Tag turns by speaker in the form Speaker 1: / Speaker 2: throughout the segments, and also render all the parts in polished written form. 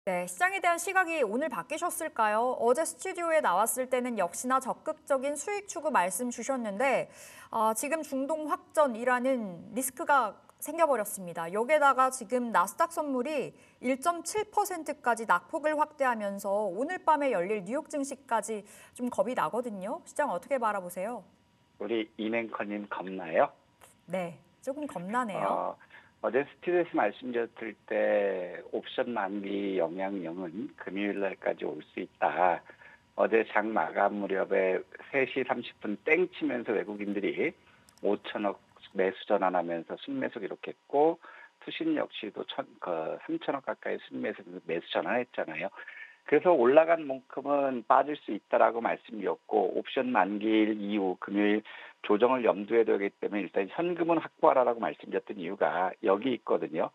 Speaker 1: 네, 시장에 대한 시각이 오늘 바뀌셨을까요? 어제 스튜디오에 나왔을 때는 역시나 적극적인 수익 추구 말씀 주셨는데 지금 중동 확전이라는 리스크가 생겨버렸습니다. 여기에다가 지금 나스닥 선물이 1.7%까지 낙폭을 확대하면서 오늘 밤에 열릴 뉴욕 증시까지 좀 겁이 나거든요. 시장 어떻게 바라보세요?
Speaker 2: 우리 이맹커님 겁나요?
Speaker 1: 네, 조금 겁나네요.
Speaker 2: 어, 어제 스튜디오에서 말씀드렸을 때 옵션 만기 영향령은 금요일 날까지 올 수 있다. 어제 장 마감 무렵에 3시 30분 땡 치면서 외국인들이 5천억 매수 전환하면서 순매수 기록했고 투신 역시도 3천억 가까이 순매수 매수 전환했잖아요. 그래서 올라간 만큼은 빠질 수 있다라고 말씀드렸고 옵션 만기일 이후 금요일 조정을 염두에 둬야 하기 때문에 일단 현금은 확보하라라고 말씀드렸던 이유가 여기 있거든요.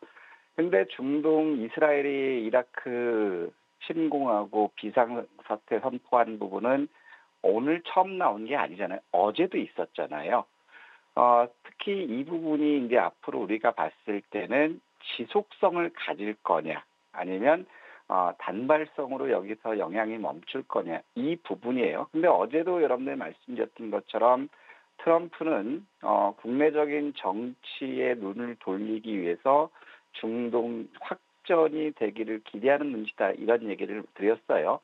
Speaker 2: 근데 중동 이스라엘이 이라크 침공하고 비상사태 선포한 부분은 오늘 처음 나온 게 아니잖아요. 어제도 있었잖아요. 특히 이 부분이 이제 앞으로 우리가 봤을 때는 지속성을 가질 거냐, 아니면 단발성으로 여기서 영향이 멈출 거냐, 이 부분이에요. 근데 어제도 여러분들 말씀드렸던 것처럼 트럼프는 국내적인 정치에 눈을 돌리기 위해서 중동 확전이 되기를 기대하는 눈치다, 이런 얘기를 드렸어요.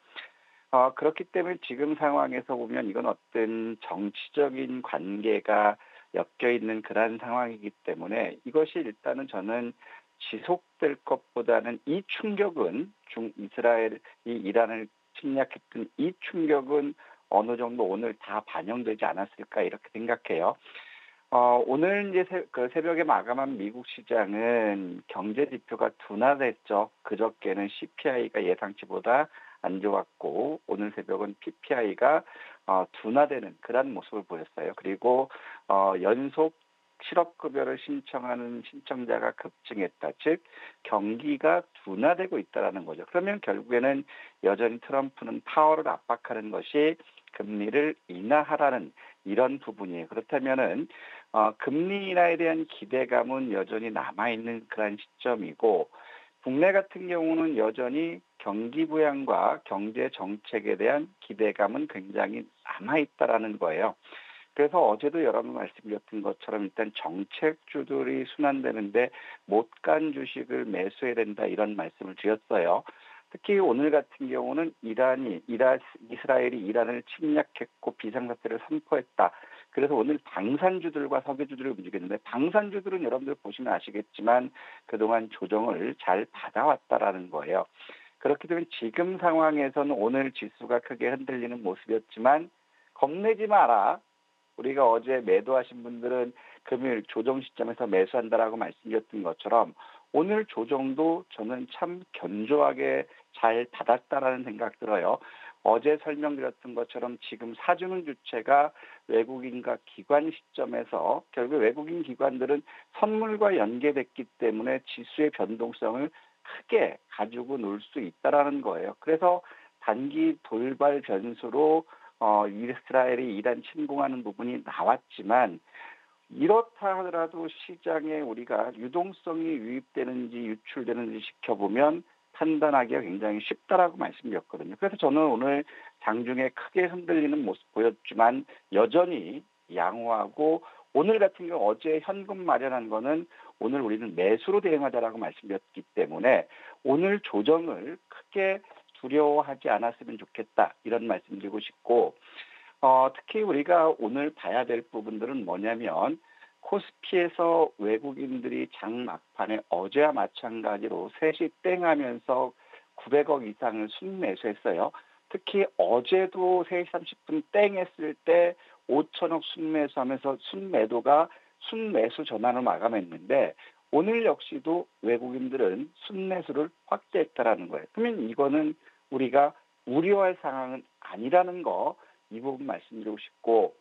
Speaker 2: 그렇기 때문에 지금 상황에서 보면 이건 어떤 정치적인 관계가 엮여 있는 그러한 상황이기 때문에 이것이 일단은 저는 지속될 것보다는 이 충격은 이스라엘이 이란을 침략했던 이 충격은 어느 정도 오늘 다 반영되지 않았을까 이렇게 생각해요. 오늘 이제 새벽에 마감한 미국 시장은 경제 지표가 둔화됐죠. 그저께는 CPI가 예상치보다 안 좋았고 오늘 새벽은 PPI가 둔화되는 그런 모습을 보였어요. 그리고 연속 실업급여를 신청하는 신청자가 급증했다. 즉 경기가 둔화되고 있다는 거죠. 그러면 결국에는 여전히 트럼프는 파월을 압박하는 것이 금리를 인하하라는 이런 부분이에요. 그렇다면은 금리 인하에 대한 기대감은 여전히 남아있는 그런 시점이고 국내 같은 경우는 여전히 경기 부양과 경제 정책에 대한 기대감은 굉장히 남아있다라는 거예요. 그래서 어제도 여러분 말씀드렸던 것처럼 일단 정책주들이 순환되는데 못 간 주식을 매수해야 된다, 이런 말씀을 드렸어요. 특히 오늘 같은 경우는 이스라엘이 이란을 침략했고 비상사태를 선포했다. 그래서 오늘 방산주들과 석유주들이 움직였는데 방산주들은 여러분들 보시면 아시겠지만 그동안 조정을 잘 받아왔다라는 거예요. 그렇기 때문에 지금 상황에서는 오늘 지수가 크게 흔들리는 모습이었지만 겁내지 마라. 우리가 어제 매도하신 분들은 금요일 조정 시점에서 매수한다라고 말씀드렸던 것처럼 오늘 조정도 저는 참 견조하게 잘 받았다라는 생각 들어요. 어제 설명드렸던 것처럼 지금 사주는 주체가 외국인과 기관 시점에서 결국 외국인 기관들은 선물과 연계됐기 때문에 지수의 변동성을 크게 가지고 놀 수 있다라는 거예요. 그래서 단기 돌발 변수로 이스라엘이 이란 침공하는 부분이 나왔지만 이렇다 하더라도 시장에 우리가 유동성이 유입되는지 유출되는지 지켜보면 판단하기가 굉장히 쉽다라고 말씀드렸거든요. 그래서 저는 오늘 장중에 크게 흔들리는 모습 보였지만 여전히 양호하고 오늘 같은 경우 어제 현금 마련한 거는 오늘 우리는 매수로 대응하자라고 말씀드렸기 때문에 오늘 조정을 크게 두려워하지 않았으면 좋겠다, 이런 말씀드리고 싶고 특히 우리가 오늘 봐야 될 부분들은 뭐냐면 코스피에서 외국인들이 장 막판에 어제와 마찬가지로 3시 땡 하면서 900억 이상을 순매수했어요. 특히 어제도 3시 30분 땡 했을 때 5천억 순매수하면서 순매도가 순매수 전환을 마감했는데 오늘 역시도 외국인들은 순매수를 확대했다라는 거예요. 그러면 이거는 우리가 우려할 상황은 아니라는 거, 이 부분 말씀드리고 싶고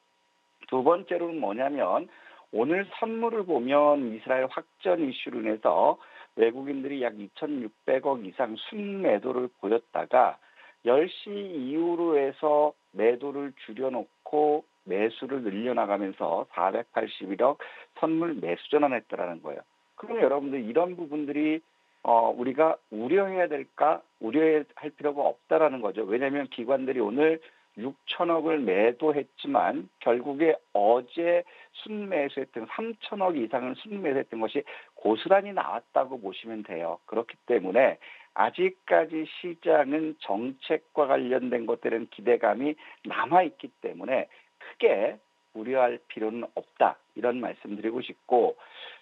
Speaker 2: 두 번째로는 뭐냐면 오늘 선물을 보면 이스라엘 확전 이슈로 인해서 외국인들이 약 2,600억 이상 순매도를 보였다가 10시 이후로 해서 매도를 줄여놓고 매수를 늘려나가면서 481억 선물 매수 전환했다라는 거예요. 그러면 여러분들 이런 부분들이 우리가 우려해야 될까? 우려할 필요가 없다라는 거죠. 왜냐하면 기관들이 오늘 6천억을 매도했지만 결국에 어제 순매수했던 3천억 이상을 순매수했던 것이 고스란히 나왔다고 보시면 돼요. 그렇기 때문에 아직까지 시장은 정책과 관련된 것들은 기대감이 남아있기 때문에 크게 우려할 필요는 없다. 이런 말씀드리고 싶고,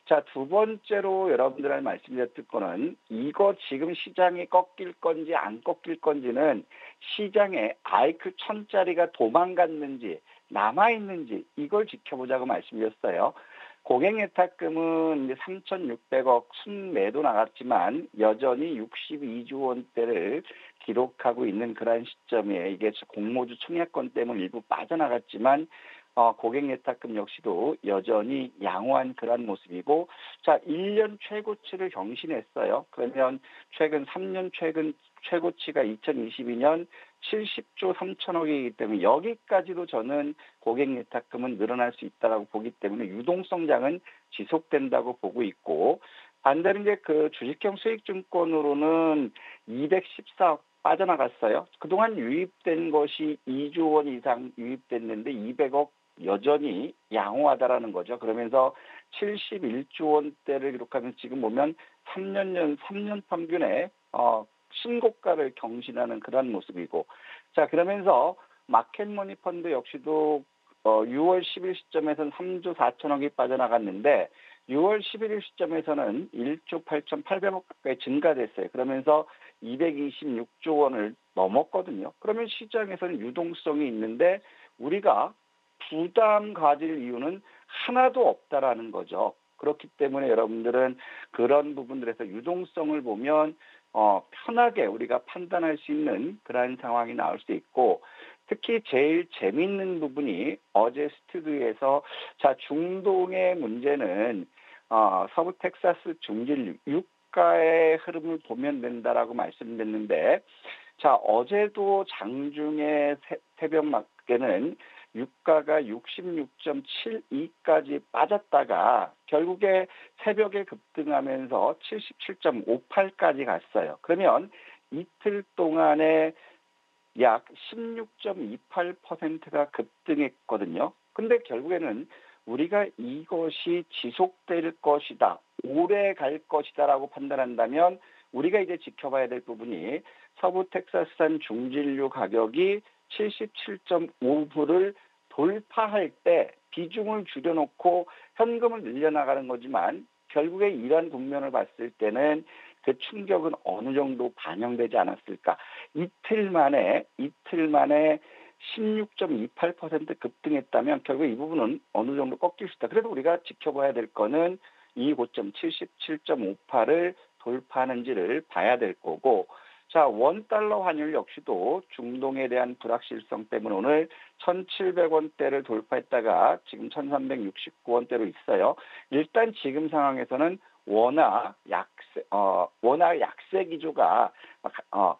Speaker 2: 자, 두 번째로 여러분들한테 말씀드렸을 거는 이거 지금 시장이 꺾일 건지 안 꺾일 건지는 시장에 아이클 1000짜리가 도망갔는지 남아있는지 이걸 지켜보자고 말씀드렸어요. 고객예탁금은 이제 3,600억 순매도 나갔지만 여전히 62조 원대를 기록하고 있는 그러한 시점이에요. 이게 공모주 청약권 때문에 일부 빠져나갔지만 고객예탁금 역시도 여전히 양호한 그런 모습이고, 자, 1년 최고치를 경신했어요. 그러면 최근 3년 최고치가 2022년 70조 3천억이기 때문에 여기까지도 저는 고객예탁금은 늘어날 수 있다고 보기 때문에 유동성장은 지속된다고 보고 있고, 반대로 이제 그 주식형 수익증권으로는 214억 빠져나갔어요. 그동안 유입된 것이 2조 원 이상 유입됐는데 200억 여전히 양호하다라는 거죠. 그러면서 71조 원대를 기록하면서 지금 보면 3년 평균에 신고가를 경신하는 그런 모습이고, 자, 그러면서 마켓머니 펀드 역시도 6월 10일 시점에서는 3조 4천억이 빠져나갔는데 6월 11일 시점에서는 1조 8,800억 가까이 증가됐어요. 그러면서 226조 원을 넘었거든요. 그러면 시장에서는 유동성이 있는데 우리가 부담 가질 이유는 하나도 없다라는 거죠. 그렇기 때문에 여러분들은 그런 부분들에서 유동성을 보면 편하게 우리가 판단할 수 있는 그러한 상황이 나올 수 있고, 특히 제일 재미있는 부분이 어제 스튜디오에서 자, 중동의 문제는 서부 텍사스 중진류 유가의 흐름을 보면 된다라고 말씀드렸는데, 자, 어제도 장중에 새벽맞게는 유가가 66.72까지 빠졌다가 결국에 새벽에 급등하면서 77.58까지 갔어요. 그러면 이틀 동안에 약 16.28%가 급등했거든요. 근데 결국에는 우리가 이것이 지속될 것이다, 오래 갈 것이다라고 판단한다면 우리가 이제 지켜봐야 될 부분이 서부 텍사스산 중진류 가격이 77.5불을 돌파할 때 비중을 줄여놓고 현금을 늘려나가는 거지만 결국에 이러한 국면을 봤을 때는 그 충격은 어느 정도 반영되지 않았을까. 이틀 만에 16.28% 급등했다면 결국 이 부분은 어느 정도 꺾일 수 있다. 그래서 우리가 지켜봐야 될 거는 이 고점 77.58을 돌파하는지를 봐야 될 거고, 자, 원달러 환율 역시도 중동에 대한 불확실성 때문에 오늘 1,700원대를 돌파했다가 지금 1,369원대로 있어요. 일단 지금 상황에서는 워낙 약세 기조가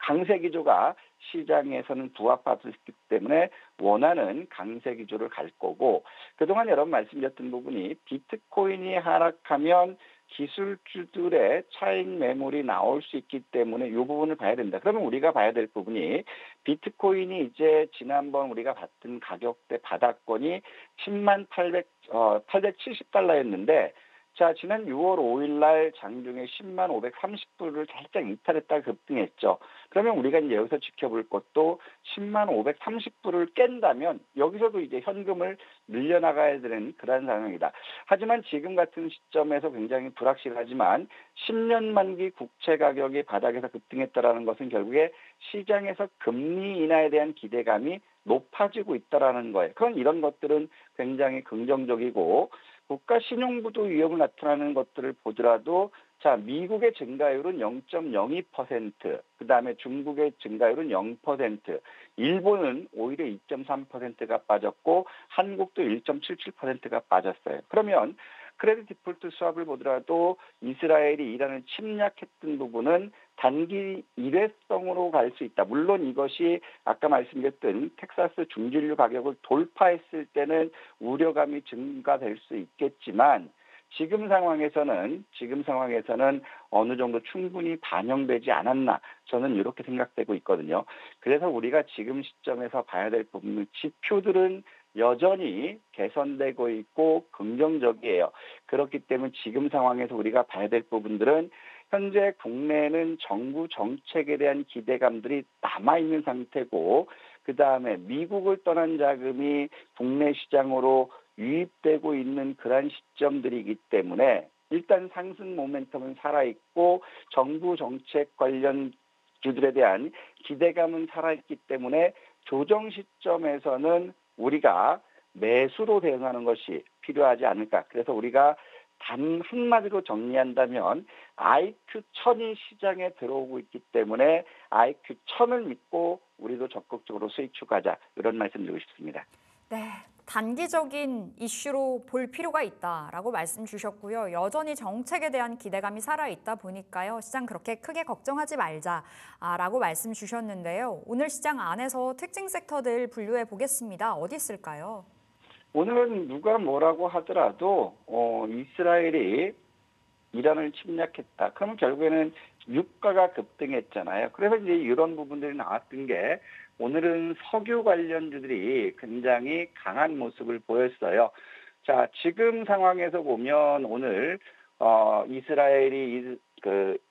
Speaker 2: 강세 기조가 시장에서는 부합하고 있기 때문에 원하는 강세 기조를 갈 거고, 그동안 여러분 말씀드렸던 부분이 비트코인이 하락하면 기술주들의 차익 매물이 나올 수 있기 때문에 이 부분을 봐야 된다. 그러면 우리가 봐야 될 부분이 비트코인이 이제 지난번 우리가 봤던 가격대 바닥권이 10만 870달러였는데 자, 지난 6월 5일 날 장중에 10만 530불을 살짝 이탈했다가 급등했죠. 그러면 우리가 이제 여기서 지켜볼 것도 10만 530불을 깬다면 여기서도 이제 현금을 늘려나가야 되는 그런 상황이다. 하지만 지금 같은 시점에서 굉장히 불확실하지만 10년 만기 국채 가격이 바닥에서 급등했다라는 것은 결국에 시장에서 금리 인하에 대한 기대감이 높아지고 있다라는 거예요. 그런 이런 것들은 굉장히 긍정적이고, 국가 신용부도 위험을 나타나는 것들을 보더라도 자, 미국의 증가율은 0.02%, 그다음에 중국의 증가율은 0%, 일본은 오히려 2.3%가 빠졌고 한국도 1.77%가 빠졌어요. 그러면 크레딧 디폴트 수합을 보더라도 이스라엘이 이란을 침략했던 부분은 단기 일회성으로 갈 수 있다. 물론 이것이 아까 말씀드렸던 텍사스 중진류 가격을 돌파했을 때는 우려감이 증가될 수 있겠지만 지금 상황에서는 어느 정도 충분히 반영되지 않았나 저는 이렇게 생각되고 있거든요. 그래서 우리가 지금 시점에서 봐야 될 부분 지표들은 여전히 개선되고 있고 긍정적이에요. 그렇기 때문에 지금 상황에서 우리가 봐야 될 부분들은 현재 국내는 정부 정책에 대한 기대감들이 남아있는 상태고 그다음에 미국을 떠난 자금이 국내 시장으로 유입되고 있는 그러한 시점들이기 때문에 일단 상승 모멘텀은 살아있고 정부 정책 관련 주들에 대한 기대감은 살아있기 때문에 조정 시점에서는 우리가 매수로 대응하는 것이 필요하지 않을까. 그래서 우리가 단 한마디로 정리한다면 IQ1000이 시장에 들어오고 있기 때문에 IQ1000을 믿고 우리도 적극적으로 수익 추가하자 이런 말씀 드리고 싶습니다.
Speaker 1: 네, 단기적인 이슈로 볼 필요가 있다라고 말씀 주셨고요. 여전히 정책에 대한 기대감이 살아있다 보니까요. 시장 그렇게 크게 걱정하지 말자라고 말씀 주셨는데요. 오늘 시장 안에서 특징 섹터들 분류해 보겠습니다. 어디 있을까요?
Speaker 2: 오늘은 누가 뭐라고 하더라도 이스라엘이 이란을 침략했다. 그러면 결국에는 유가가 급등했잖아요. 그래서 이제 이런 부분들이 나왔던 게 오늘은 석유 관련주들이 굉장히 강한 모습을 보였어요. 자, 지금 상황에서 보면 오늘 이스라엘이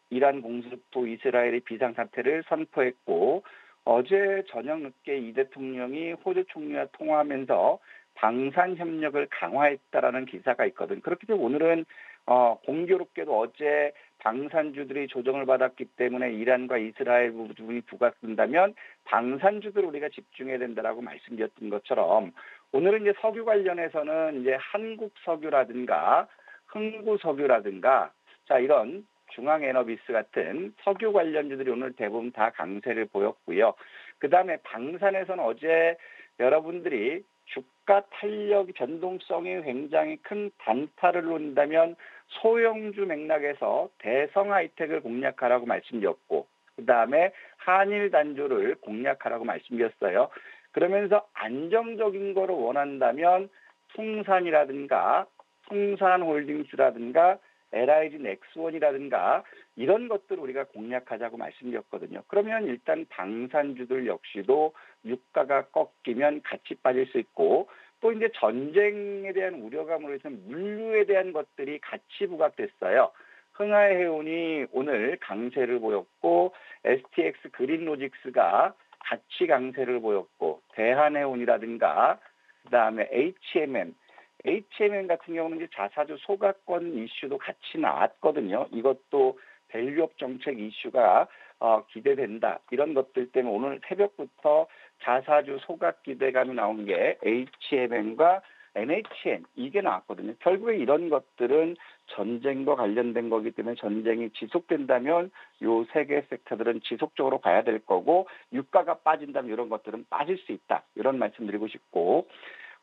Speaker 2: 이란 공습 후 이스라엘이 비상사태를 선포했고 어제 저녁 늦게 이 대통령이 호주 총리와 통화하면서 방산 협력을 강화했다라는 기사가 있거든. 그렇기 때문에 오늘은 공교롭게도 어제 방산주들이 조정을 받았기 때문에 이란과 이스라엘 부분이 부각된다면 방산주들 우리가 집중해야 된다라고 말씀드렸던 것처럼 오늘은 이제 석유 관련해서는 이제 한국석유라든가 흥구석유라든가 자 이런 중앙에너비스 같은 석유 관련주들이 오늘 대부분 다 강세를 보였고요. 그다음에 방산에서는 어제 여러분들이 주가 탄력 변동성이 굉장히 큰 단타를 놓는다면 소형주 맥락에서 대성 하이텍을 공략하라고 말씀드렸고 그다음에 한일 단조를 공략하라고 말씀드렸어요. 그러면서 안정적인 거를 원한다면 풍산이라든가 풍산홀딩스라든가 LIG 넥스원이라든가 이런 것들을 우리가 공략하자고 말씀드렸거든요. 그러면 일단 방산주들 역시도 유가가 꺾이면 같이 빠질 수 있고 또 이제 전쟁에 대한 우려감으로 해서 물류에 대한 것들이 같이 부각됐어요. 흥하해운이 오늘 강세를 보였고 STX 그린로직스가 같이 강세를 보였고 대한해운이라든가 그다음에 HMM 같은 경우는 이제 자사주 소각권 이슈도 같이 나왔거든요. 이것도 밸류업 정책 이슈가 기대된다. 이런 것들 때문에 오늘 새벽부터 자사주 소각 기대감이 나온 게 HMM과 NHN 이게 나왔거든요. 결국에 이런 것들은 전쟁과 관련된 거기 때문에 전쟁이 지속된다면 요 세 개 섹터들은 지속적으로 가야 될 거고 유가가 빠진다면 이런 것들은 빠질 수 있다. 이런 말씀드리고 싶고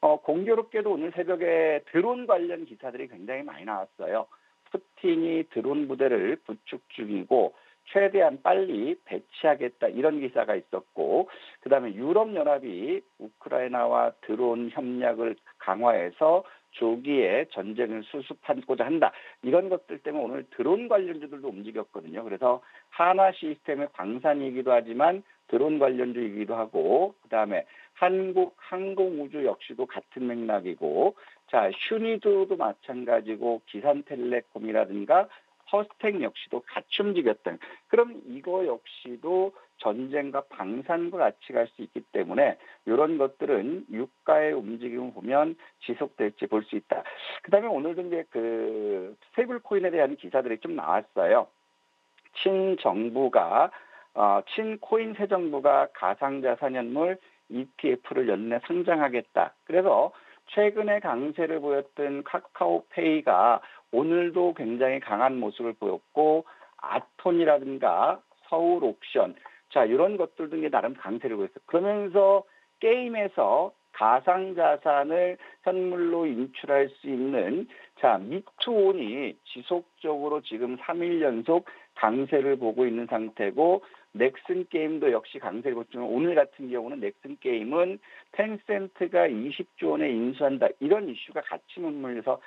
Speaker 2: 공교롭게도 오늘 새벽에 드론 관련 기사들이 굉장히 많이 나왔어요. 푸틴이 드론 부대를 구축 중이고 최대한 빨리 배치하겠다 이런 기사가 있었고 그다음에 유럽연합이 우크라이나와 드론 협력을 강화해서 조기에 전쟁을 수습하고자 한다. 이런 것들 때문에 오늘 드론 관련주들도 움직였거든요. 그래서 하나 시스템의 방산이기도 하지만 드론 관련주이기도 하고 그다음에 한국 항공우주 역시도 같은 맥락이고 자 슈니드도 마찬가지고 기산텔레콤이라든가 허스텍 역시도 같이 움직였던 그럼 이거 역시도 전쟁과 방산과 같이 갈 수 있기 때문에 이런 것들은 유가의 움직임을 보면 지속될지 볼 수 있다. 그다음에 오늘도 이제 그 스테이블 코인에 대한 기사들이 좀 나왔어요. 친코인 새 정부가 가상자산연물 ETF를 연내 상장하겠다. 그래서 최근에 강세를 보였던 카카오페이가 오늘도 굉장히 강한 모습을 보였고 아톤이라든가 서울옥션 자 이런 것들도 이제 나름 강세를 보였어요. 그러면서 게임에서 가상자산을 현물로 인출할 수 있는 자 미투온이 지속적으로 지금 3일 연속 강세를 보고 있는 상태고 넥슨 게임도 역시 강세를 보였지만 오늘 같은 경우는 넥슨 게임은 텐센트가 20조 원에 인수한다. 이런 이슈가 같이 맞물려서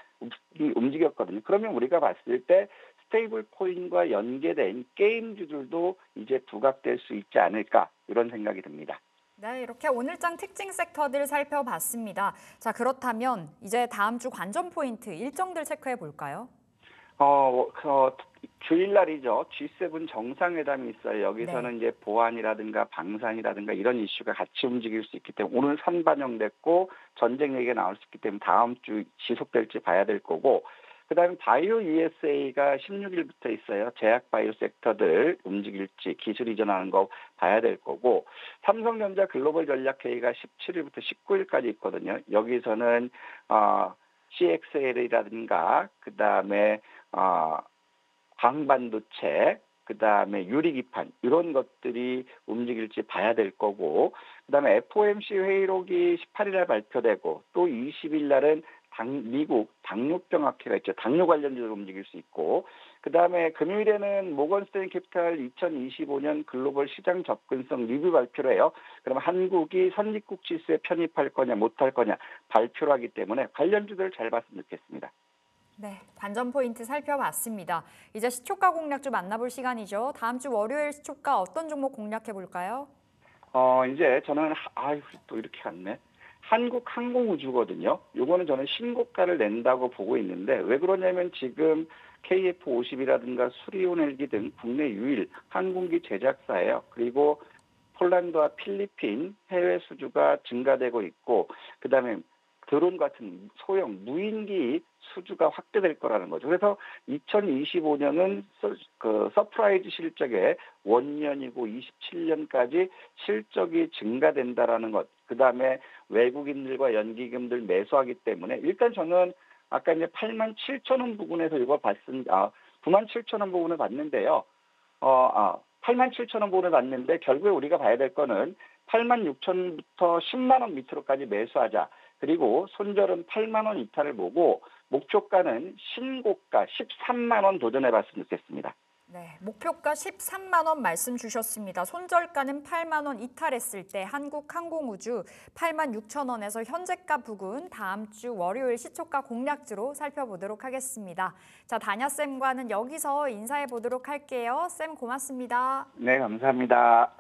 Speaker 2: 움직였거든요. 그러면 우리가 봤을 때 스테이블 코인과 연계된 게임주들도 이제 부각될 수 있지 않을까 이런 생각이 듭니다.
Speaker 1: 네, 이렇게 오늘장 특징 섹터들 살펴봤습니다. 자, 그렇다면 이제 다음 주 관전 포인트 일정들 체크해 볼까요?
Speaker 2: 주일날이죠. G7 정상회담이 있어요.
Speaker 1: 네.
Speaker 2: 여기서는 이제 보안이라든가 방산이라든가 이런 이슈가 같이 움직일 수 있기 때문에 오늘 선반영됐고 전쟁 얘기가 나올 수 있기 때문에 다음 주 지속될지 봐야 될 거고 그다음에 바이오 USA가 16일부터 있어요. 제약 바이오 섹터들 움직일지 기술 이전하는 거 봐야 될 거고 삼성전자 글로벌 전략회의가 17일부터 19일까지 있거든요. 여기서는 CXL이라든가 그다음에 광반도체, 그다음에 유리기판 이런 것들이 움직일지 봐야 될 거고 그다음에 FOMC 회의록이 18일에 발표되고 또 20일 날은 미국 당뇨병 학회가 있죠. 당뇨 관련주로 움직일 수 있고 그다음에 금요일에는 모건스탠리 캐피탈 2025년 글로벌 시장 접근성 리뷰 발표를 해요. 그럼 한국이 선진국 지수에 편입할 거냐 못할 거냐 발표를 하기 때문에 관련주들을 잘 봤으면 좋겠습니다.
Speaker 1: 네, 관전 포인트 살펴봤습니다. 이제 시초가 공략주 만나볼 시간이죠. 다음 주 월요일 시초가 어떤 종목 공략해 볼까요?
Speaker 2: 이제 저는 또 이렇게 갔네. 한국항공우주거든요. 요거는 저는 신고가를 낸다고 보고 있는데 왜 그러냐면 지금 KF50이라든가 수리온 헬기 등 국내 유일 항공기 제작사예요. 그리고 폴란드와 필리핀 해외 수주가 증가되고 있고 그다음에 드론 같은 소형 무인기 수주가 확대될 거라는 거죠. 그래서 2025년은 서프라이즈 실적에 원년이고 27년까지 실적이 증가된다라는 것. 그다음에 외국인들과 연기금들 매수하기 때문에 일단 저는 아까 이제 8만 7천 원 부분에서 이거 9만 7천 원 부분을 봤는데요. 8만 7천 원 부분을 봤는데 결국에 우리가 봐야 될 거는 8만 6천부터 10만 원 밑으로까지 매수하자. 그리고 손절은 8만 원 이탈을 보고 목표가는 신고가 13만 원 도전해 봤으면 좋겠습니다.
Speaker 1: 네, 목표가 13만 원 말씀 주셨습니다. 손절가는 8만 원 이탈했을 때 한국항공우주 8만 6천 원에서 현재가 부근 다음 주 월요일 시초가 공략주로 살펴보도록 하겠습니다. 자, 다냐쌤과는 여기서 인사해 보도록 할게요. 쌤 고맙습니다.
Speaker 2: 네, 감사합니다.